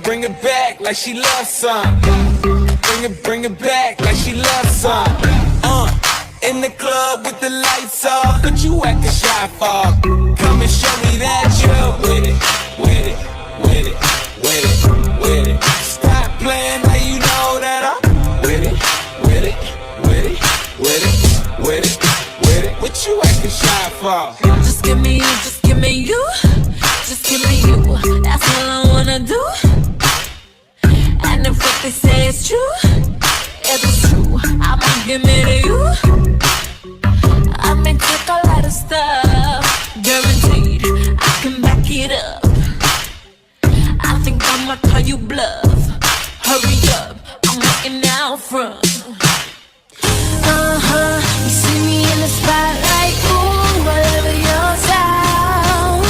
bring it back like she loves some. Bring it back like she loves some. In the club with the lights off, but you acting shy for. Come and show me that you're with it, with it, with it, with it, with it. Stop playing, now you know that I'm with it, with it, with it, with it, with it, with it. What you acting shy for? Just give me you, just give me you, just give me you. That's all I wanna do. And if what they say is true, if it's true, I'ma give it to you. I may take a lot of stuff, guaranteed I can back it up. I think I'ma call you bluff. Hurry up, I'm walking out front. You see me in the spotlight, ooh, whatever your style.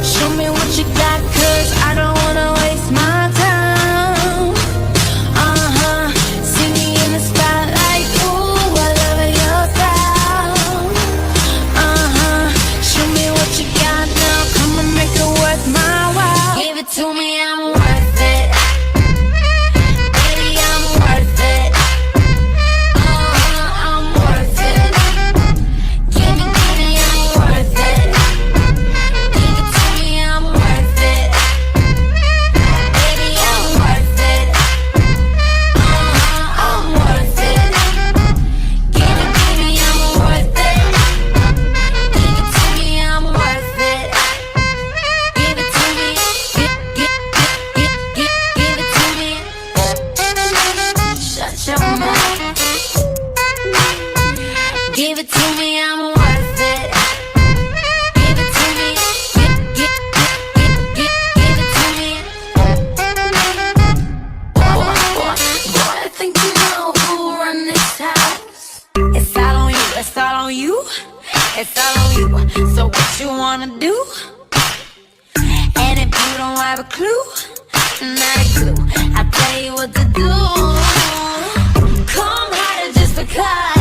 Show me what you got, 'cause I don't wanna waste my time. See me in the spotlight, ooh, whatever your style. Show me what you got now, come and make it worth my while. Give it to me, I'm worth it. Baby, I'm worth it. I'm worth it. Give it to me, I'm worth it. Give it to me, I'm worth it. Baby, I'm worth it. I'm worth it. Give it to me, I'm worth it. Give it to me, I'm worth it. Give it to me. Give it to me. Shut your mouth. Give it to me, I'm worth it. Give it to me. Give it to me. Boy, I think you know who run this house. It's all on you, it's all on you. It's all on you. So what you wanna do? And if you don't have a clue, not a clue, I'll tell you what to do. Come harder just because